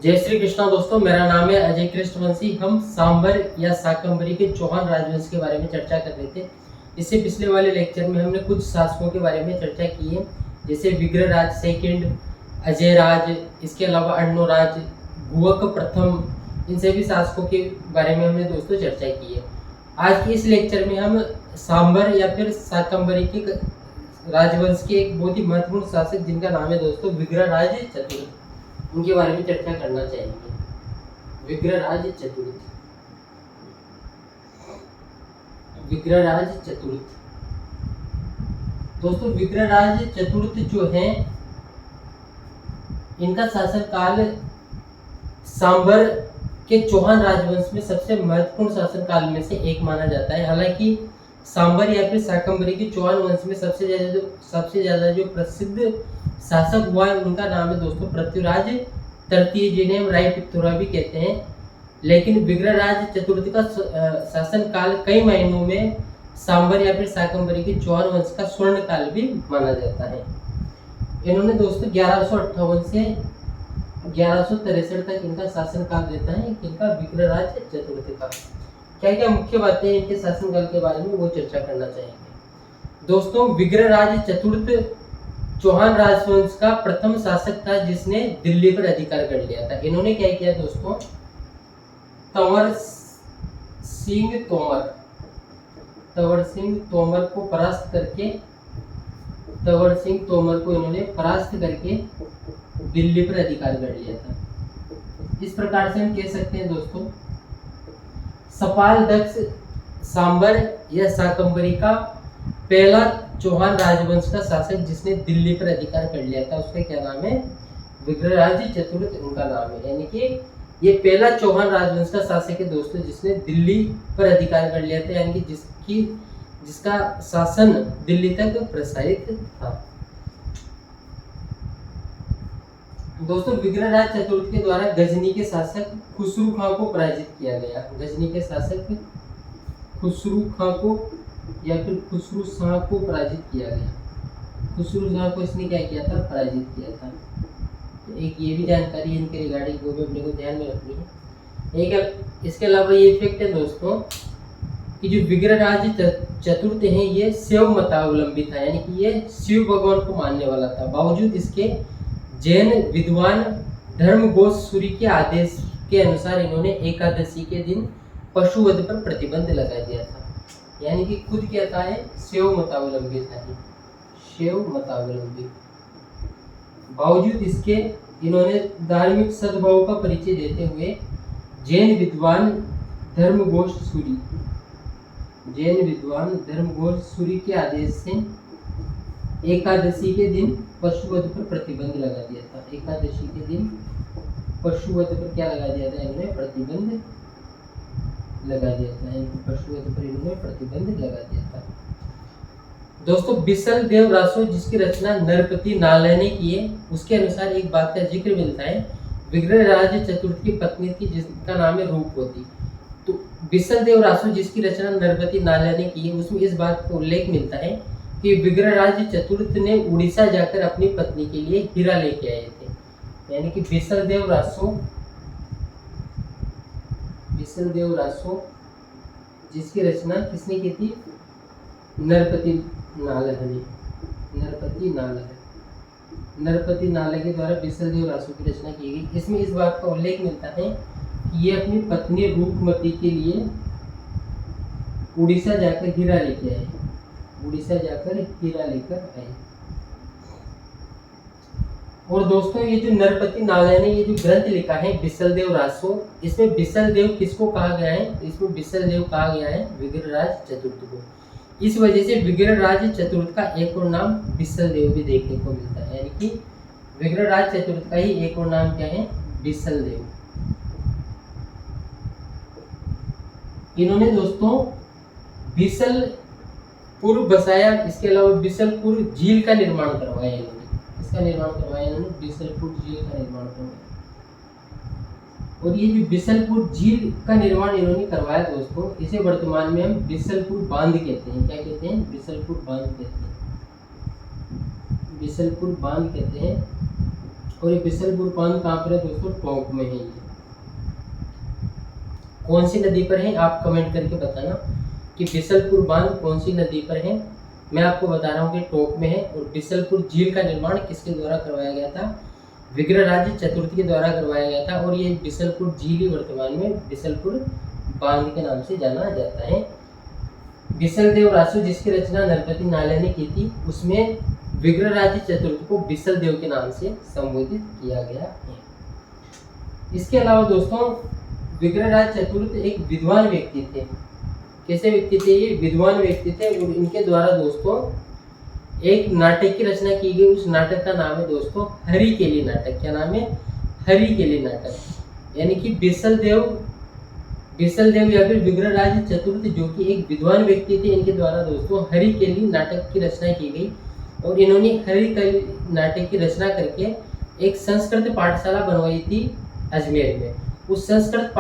जय श्री कृष्णा दोस्तों, मेरा नाम है अजय कृष्णवंशी। हम सांबर या शाकंभरी के चौहान राजवंश के बारे में चर्चा कर रहे थे। इससे पिछले वाले लेक्चर में हमने कुछ शासकों के बारे में चर्चा की है, जैसे विग्रहराज सेकंड, अजयराज, इसके अलावा अर्णोराज, गुहक प्रथम। इन सभी शासकों के बारे में हमने दोस्तों चर्चा की है। आज के इस लेक्चर में हम सांबर या फिर शाकंभरी के राजवंश के एक बहुत ही महत्वपूर्ण शासक जिनका नाम है दोस्तों विग्रहराज चतुर्थ, उनके बारे में चर्चा करना चाहेंगे। विग्रहराज चतुर्थ, विग्रहराज चतुर्थ दोस्तों, विग्रहराज चतुर्थ जो है, इनका शासनकाल सांबर के चौहान राजवंश में सबसे महत्वपूर्ण शासनकाल में से एक माना जाता है। हालांकि सांबर या फिर शाकंभरी के चौहान वंश में सबसे ज्यादा जो प्रसिद्ध शासक हुआ है उनका नाम है दोस्तों पृथ्वीराज तृतीय, जिन्हें हम राय पिथौरा भी कहते हैं। लेकिन विग्रहराज चतुर्थ का शासनकाल कई मायनों में सांबर या फिर शाकंभरी के चौहान वंश का स्वर्ण काल भी माना जाता है। इन्होंने दोस्तों 1158 से 1163 तक इनका शासनकाल रहता है, इनका विग्रहराज चतुर्थ का। क्या क्या मुख्य बातें इनके शासनकाल के बारे में वो चर्चा करना चाहेंगे। दोस्तों, विग्रहराज चतुर्थ चौहान राजवंश का प्रथम शासक था जिसने दिल्ली पर अधिकार कर लिया था। इन्होंने क्या किया दोस्तों, तंवर सिंह तोमर को इन्होंने परास्त करके दिल्ली पर अधिकार कर लिया था। इस प्रकार से हम कह सकते हैं दोस्तों, सपाल दक्ष सांबर या शाकंभरी का पहला चौहान राजवंश का शासक जिसने दिल्ली पर अधिकार कर लिया था, उसका क्या नाम है, विग्रहराज चतुर्थ उनका नाम है। यानी कि ये पहला चौहान राजवंश का शासक है दोस्तों जिसने दिल्ली पर अधिकार कर लिया था, यानी कि जिसका शासन दिल्ली तक प्रसारित था। दोस्तों, विग्रहराज चतुर्थ के द्वारा गजनी के शासक खुसरू खां को पराजित किया गया। गजनी के शासक खुसरू खां को या फिर खुसरू शाह को पराजित किया गया। खुसरू शाह को इसने क्या किया था, पराजित किया था। तो एक ये भी जानकारी है इनके रिगार्डिंग, वो भी अपने को ध्यान में रखनी है। एक इसके अलावा ये फैक्ट है दोस्तों कि जो विग्रहराज चतुर्थ है ये शिव मतावलंबी था, यानी कि ये शिव भगवान को मानने वाला था। बावजूद इसके जैन विद्वान धर्मघोष सूरी के आदेश के अनुसार इन्होंने एकादशी के दिन पशुवध पर प्रतिबंध लगा दिया था। यानी कि खुद क्या था, है शिव मतावलंबी था, शिव मतावलंबी। बावजूद इसके इन्होंने धार्मिक सद्भाव का परिचय देते हुए जैन विद्वान धर्मघोष सूरी के आदेश से एकादशी के दिन पशुवध पर प्रतिबंध लगा दिया था। एकादशी के दिन पशुवध पर क्या लगा दिया था, इन्होंने प्रतिबंध लगा दिया था। पशुवध पर इन्होंने प्रतिबंध लगा दिया था। दोस्तों, बिसल देव रासो जिसकी रचना नरपति नालय ने की है, उसके अनुसार एक बात का जिक्र मिलता है। विग्रहराज चतुर्थ की पत्नी थी जिसका नाम है रूपवती। तो बिसल देव रासो जिसकी रचना नरपति नालय ने की है, उसमें इस बात का उल्लेख मिलता है कि विग्रहराज चतुर्थ ने उड़ीसा जाकर अपनी पत्नी के लिए हीरा लेके आए थे। यानी कि बिसल देव रासो जिसकी रचना किसने की थी, नरपति नालय के द्वारा बिसल देव रासो की रचना की गई। इसमें इस बात का उल्लेख मिलता है कि ये अपनी पत्नी रूपमती के लिए उड़ीसा जाकर हीरा लेकर आए। और दोस्तों, ये जो नरपति नालय ने ये जो ग्रंथ लिखा है बिसल देव रासो, इसमें बिसल देव किसको कहा गया है, इसमें बिसल देव कहा गया है विग्रहराज चतुर्थ को। इस वजह से विग्रहराज चतुर्थ का एक और नाम बिसल देव भी देखने को मिलता है। यानी कि विग्रहराज चतुर्थ का ही एक और नाम क्या है, बिसल देव। इन्होंने दोस्तों बिसलपुर बसाया, इसके अलावा बिसलपुर झील का निर्माण करवाया। इन्होंने बिसलपुर झील का निर्माण करवाया। और ये जो बिसलपुर झील का निर्माण इन्होंने करवाया दोस्तों, इसे वर्तमान में हम बिसलपुर बांध कहते हैं। क्या कहते हैं, बिसलपुर बांध कहते हैं। और ये बिसलपुर बांध कहाँ पर है दोस्तों? टोंक में है। ये कौन सी नदी पर है आप कमेंट करके बताना कि बिसलपुर बांध कौन सी नदी पर है। मैं आपको बता रहा हूँ कि टोंक में है। और बिसलपुर झील का निर्माण किसके द्वारा करवाया गया था? विग्रहराज चतुर्थ के द्वारा करवाया गया था। और ये बिसलपुर झील ही वर्तमान में बिसलपुर बांध के नाम से जाना जाता है। बिसलदेव रासु जिसकी रचना नरपति नाले ने की थी, उसमें विग्रहराज चतुर्थ को बिसलदेव के नाम से संबोधित किया गया है। इसके अलावा दोस्तों विग्रहराज चतुर्थ एक विद्वान व्यक्ति थे। कैसे व्यक्ति थे? ये विद्वान व्यक्ति थे और इनके द्वारा दोस्तों एक नाटक की रचना की गई। उस नाटक का नाम है दोस्तों हरिकेली नाटक। क्या नाम है? हरिकेली नाटक। यानी कि बिसलदेव या फिर विग्रहराज चतुर्थ जो कि एक विद्वान व्यक्ति थे, इनके द्वारा दोस्तों हरिकेली नाटक की रचना की गई। और इन्होंने हरिकेली नाटक की रचना करके एक संस्कृत पाठशाला बनवाई थी अजमेर में। उस संस्कृत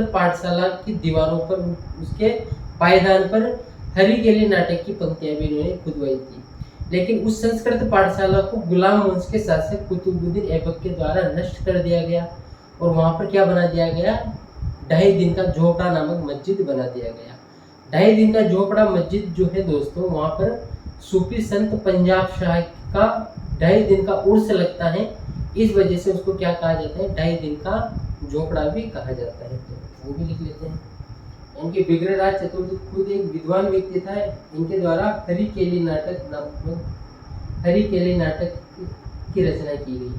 पाठशाला की दीवारों पर, उसके पायदान पर हरिकेली नाटक की पंक्तियां भी इन्होंने खुदवाई थी। लेकिन उस संस्कृत पाठशाला को गुलाम वंश के शासक कुतुबुद्दीन ऐबक के द्वारा नष्ट कर दिया गया। और वहां पर क्या बना दिया गया? 2.5 दिन का झोपड़ा नामक मस्जिद बना दिया गया। 2.5 दिन का झोपड़ा मस्जिद जो है दोस्तों, वहां पर सूफी संत पंजाब शाह का 2.5 दिन का उर्स लगता है। इस वजह से उसको क्या कहा जाता है? 2.5 दिन का झोपड़ा भी कहा जाता है। तो वो भी लिख लेते हैं। इनके विग्रहराज चतुर्थ खुद एक विद्वान व्यक्ति था। इनके द्वारा हरिकेली नाटक की रचना की गई।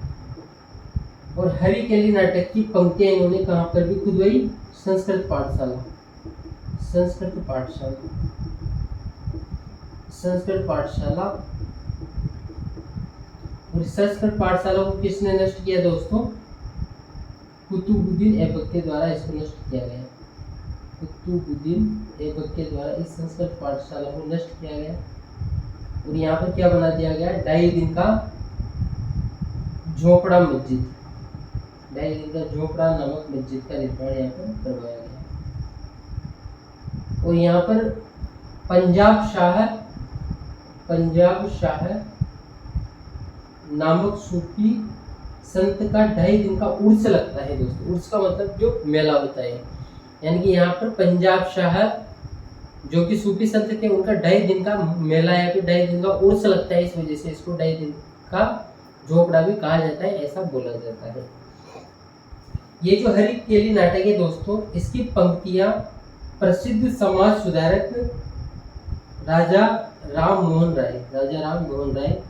और हरिकेली नाटक की पंक्तियां इन्होंने कहाँ पर भी खुदवाई? संस्कृत पाठशाला। और संस्कृत पाठशाला को किसने नष्ट किया दोस्तों? कुतुबुद्दीन ऐबक के द्वारा इसको नष्ट किया गया। कुतुबुद्दीन ऐबक के द्वारा इस संस्कृत पाठशाला को नष्ट किया गया। और यहाँ पर क्या बना दिया गया? 2.5 दिन का झोपड़ा मस्जिद। 2.5 दिन का झोपड़ा नामक मस्जिद का निर्माण यहाँ पर करवाया गया। और यहाँ पर पंजाब शाह नामक सूफी संत का 2.5 दिन का उर्स लगता है दोस्तों। उर्स का मतलब जो मेला होता है। यानी कि यहाँ पर पंजाब शाह जो कि सूफी संत थे, उनका 2.5 दिन का मेला या फिर 2.5 दिन का उर्स लगता है। इस वजह से इसको 2.5 दिन का झोपड़ा भी कहा जाता है, ऐसा बोला जाता है। ये जो हरिकेली नाटक है दोस्तों, इसकी पंक्तियां प्रसिद्ध समाज सुधारक राजा राम मोहन राय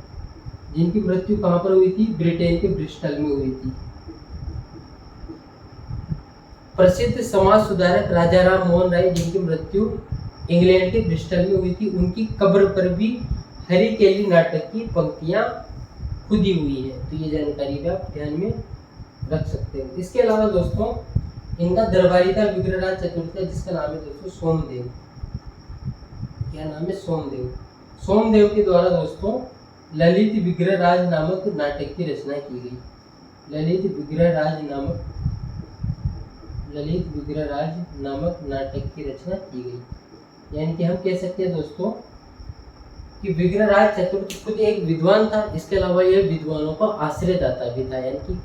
जिनकी मृत्यु कहाँ पर हुई थी? ब्रिटेन के ब्रिस्टल में हुई थी। प्रसिद्ध समाज सुधारक राजा राम मोहन राय जिनकी मृत्यु इंग्लैंड के ब्रिस्टल में हुई थी, उनकी कब्र पर भी हरिकेली नाटक की पंक्तियां खुदी हुई है। तो ये जानकारी भी आप ध्यान में रख सकते हो। इसके अलावा दोस्तों इनका दरबारी था विग्रहराज चतुर्थ, जिसका नाम है दोस्तों सोमदेव। क्या नाम है? सोमदेव के द्वारा दोस्तों ललित विग्रहराज नामक नाटक की रचना की गई। ललित विग्रहराज नामक नाटक की रचना की गई। यानी कि हम कह सकते हैं दोस्तों कि विग्रहराज चतुर्थ खुद एक विद्वान था। इसके अलावा यह विद्वानों का आश्रयदाता भी था। यानी कि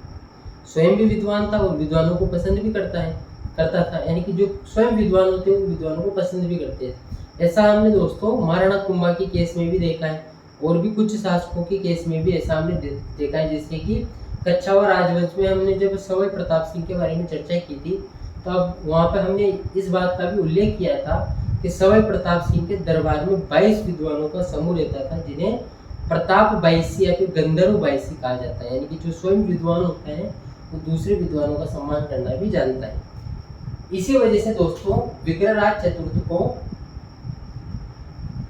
स्वयं भी विद्वान था और विद्वानों को पसंद भी करता था। यानी कि जो स्वयं विद्वान होते हैं वो विद्वानों को पसंद भी करते हैं। ऐसा हमने दोस्तों महाराणा कुंभा के केस में भी देखा है और भी कुछ शासकों के केस में भी ऐसा हमने देखा है। जैसे कि कच्छावा राजवंश में हमने जब सवाई प्रताप सिंह के बारे में चर्चा की थी, तब वहाँ पर हमने इस बात का भी उल्लेख किया था कि सवाई प्रताप सिंह के दरबार में 22 विद्वानों का समूह रहता था, जिन्हें प्रताप 22 या फिर गंधर्व 22 कहा जाता है। यानी कि जो स्वयं विद्वान होता है वो दूसरे विद्वानों का सम्मान करना भी जानता है। इसी वजह से दोस्तों विग्रहराज चतुर्थ को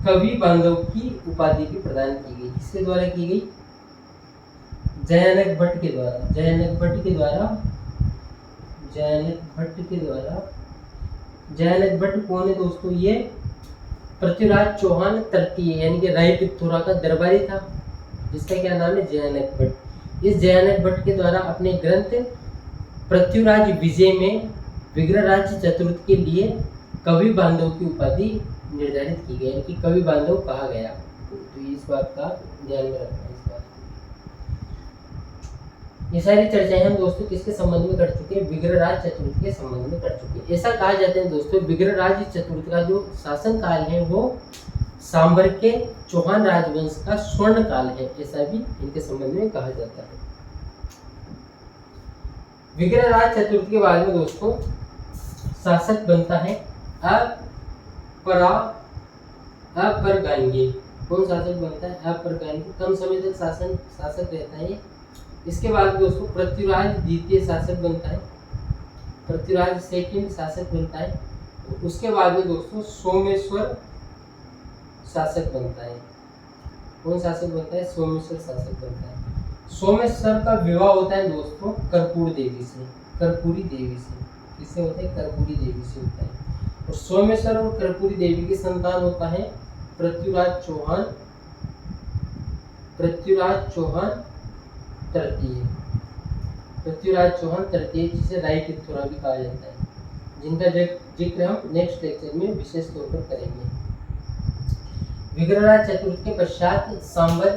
कवि बांधव की उपाधि भी प्रदान की गई। किसके द्वारा की गई? जयानक भट्ट कौन है दोस्तों? ये पृथ्वीराज चौहान तृतीय यानी कि राय पिथौरा का दरबारी था, जिसका क्या नाम है? जयानक भट्ट। इस जयानक भट्ट के द्वारा अपने ग्रंथ पृथ्वीराज विजय में विग्रहराज चतुर्थ के लिए कवि बांधव की उपाधि निर्धारित की गई, यानी कि कवि बांधव कहा गया। तो इस बात का ध्यान में रखना है। इस बात ये सारी चर्चाएं हम दोस्तों किसके संबंध में कर चुके हैं, विग्रहराज चतुर्थ के संबंध में कर चुके हैं। ऐसा कहा जाता है दोस्तों विग्रहराज चतुर्थ का जो शासन काल है वो सांबर के चौहान राजवंश का स्वर्ण काल है, ऐसा भी इनके संबंध में कहा जाता है। विग्रहराज चतुर्थ के बाद में दोस्तों शासक बनता है अपरगान्य। कौन शासक बनता है, अपरगान्य। कम समय तक शासक रहता है। इसके बाद दोस्तों पृथ्वीराज द्वितीय शासक बनता है, पृथ्वीराज सेकंड शासक बनता है। उसके बाद में दोस्तों सोमेश्वर शासक बनता है। कौन शासक बनता है, सोमेश्वर शासक बनता है। सोमेश्वर का विवाह होता है दोस्तों कर्पूरी देवी से, कर्पूरी देवी से। किससे होता है, कर्पूरी देवी से होता है। और सोमेश्वर और कर्पूरी देवी की संतान होता है पृथ्वीराज चौहान तृतीय, पृथ्वीराज चौहान तृतीय, जिसे रायपिथौरा भी कहा जाता है, जिनका जिक्र हम नेक्स्ट लेक्चर में विशेष तौर पर करेंगे। विग्रहराज चतुर्थ के पश्चात सांबर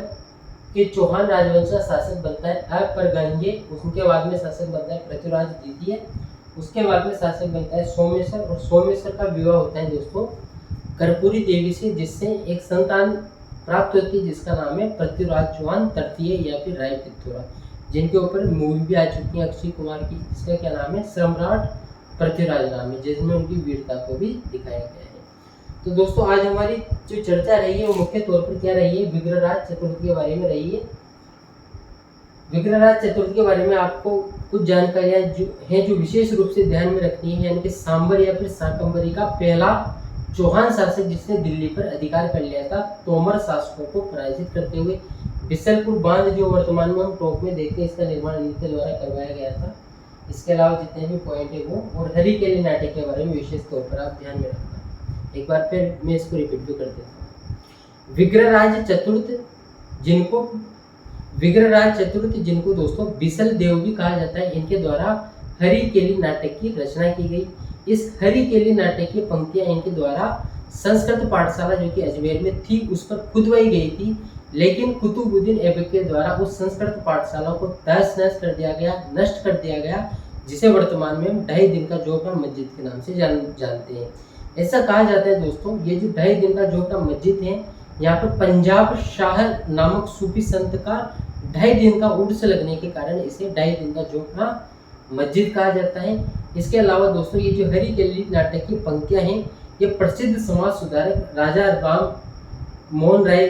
के चौहान राजवंश का शासक बनता है अपरगान्य। उसके बाद में शासक बनता है पृथ्वीराज द्वितीय। उसके बाद में शासक बनता है सोमेश्वर, और सोमेश्वर का विवाह होता है दोस्तों कर्पूरी देवी से, जिससे एक संतान प्राप्त होती है जिसका नाम है पृथ्वीराज चौहान तृतीय या फिर रायपिथौरा, जिनके ऊपर मूवी भी आ चुकी है अक्षय कुमार की। इसका क्या नाम है, सम्राट पृथ्वीराज नाम है, जिसमें उनकी वीरता को भी दिखाया गया है। तो दोस्तों आज हमारी जो चर्चा रही है वो मुख्य तौर पर क्या रही है, विग्रहराज चतुर्थ के बारे में रही है। विग्रहराज चतुर्थ के बारे में आपको कुछ जानकारियां जो विशेष रूप से ध्यान में रखनी है, यानी कि सांबर या फिर शाकंभरी का पहला चौहान शासक जिसने दिल्ली पर अधिकार कर लिया था, तोमर शासकों को पराजित करते हुए बिसलपुर बांध जो वर्तमान में हम टॉप में देखते हैं, इसका निर्माण इनके द्वारा करवाया गया था। इसके अलावा जितने भी पॉइंट है वो, और हरिकेली नाटक के बारे में विशेष तौर पर आप ध्यान में रखना। एक बार फिर मैं इसको रिपीट भी कर देता हूँ। विग्रहराज चतुर्थ जिनको दोस्तों बिसल देव भी कहा जाता है, इनके द्वारा हरिकेली नाटक की रचना की गई। इस हरिकेली नाटक की पंक्तियां इनके द्वारा संस्कृत पाठशाला जो कि अजमेर में थी उस पर खुदवाई गई थी, लेकिन कुतुबुद्दीन ऐबक के द्वारा उस संस्कृत पाठशाला को तहस-नहस कर दिया गया, नष्ट कर दिया गया, जिसे वर्तमान में हम 2.5 दिन का जोहरा मस्जिद के नाम से जानते हैं। ऐसा कहा जाता है दोस्तों ये जो 2.5 दिन का जोहरा मस्जिद है, यहाँ पर पंजाब शाह नामक सूफी संत का 2.5 दिन का उर्स लगने के कारण इसे 2.5 दिन का जोहरा मस्जिद कहा जाता है। इसके अलावा दोस्तों ये जो हरिकेली नाटक की पंक्तियां हैं, ये प्रसिद्ध समाज सुधारक राजा राम मोहन राय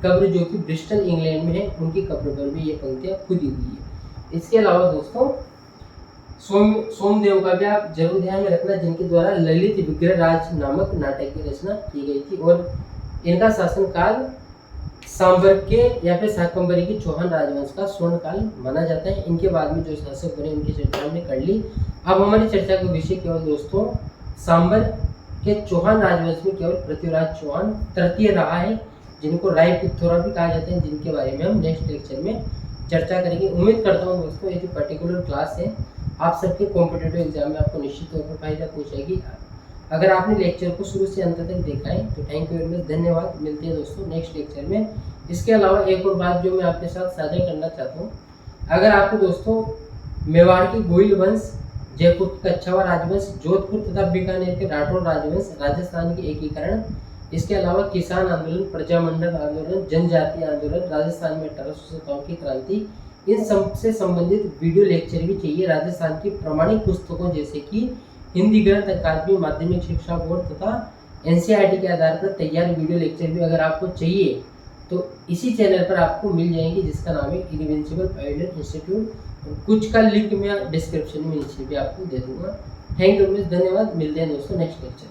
कब्र जो कि ब्रिस्टल इंग्लैंड में है, उनकी कब्र पर भी ये पंक्तियां खुदी हुई है। इसके अलावा दोस्तों सोमदेव का भी आप जरूर ध्यान में रखना, जिनके द्वारा ललित विग्रहराज नामक नाटक की रचना की गई थी, और इनका शासनकाल सांबर के या फिर शाकंभरी के चौहान राजवंश का स्वर्ण काल माना जाता है। इनके बाद में जो शासक बने उनकी चर्चा हमने कर ली। अब हमारी चर्चा का विषय केवल दोस्तों सांबर के चौहान राजवंश में केवल पृथ्वीराज चौहान तृतीय रहा है, जिनको रायपिथौरा भी कहा जाता है, जिनके बारे में हम नेक्स्ट लेक्चर में चर्चा करेंगे। उम्मीद करता हूँ दोस्तों ये जो पर्टिकुलर क्लास है आप सबके कॉम्पिटिटिव एग्जाम में आपको निश्चित तौर पर फायदा पहुंचेगी। अगर आपने लेक्चर को शुरू से अंत तक देखा है तो थैंक यू वेरी मच, धन्यवाद। मिलते हैं दोस्तों नेक्स्ट लेक्चर में। इसके अलावा एक और बात जो मैं आपके साथ साझा करना चाहता हूँ, अगर आपको दोस्तों मेवाड़ की गोइल वंश, जयपुर का कच्छावा राजवंश, जोधपुर तथा बीकानेर के राठौर राजवंश, राजस्थान के एकीकरण, इसके अलावा किसान आंदोलन, प्रजामंडल आंदोलन, जनजातीय आंदोलन, राजस्थान में 1857 की क्रांति, इन सब से संबंधित वीडियो लेक्चर भी चाहिए। राजस्थान की प्रमाणिक पुस्तकों जैसे कि हिंदी ग्रंथ अकादमी, माध्यमिक शिक्षा बोर्ड तथा एनसीईआरटी के आधार पर तैयार वीडियो लेक्चर भी अगर आपको चाहिए तो इसी चैनल पर आपको मिल जाएंगे, जिसका नाम है इनविंसिबल पायलट इंस्टीट्यूट। कुछ का लिंक मैं डिस्क्रिप्शन में नीचे भी आपको दे दूंगा। थैंक यू, धन्यवाद। मिलते हैं दोस्तों नेक्स्ट लेक्चर।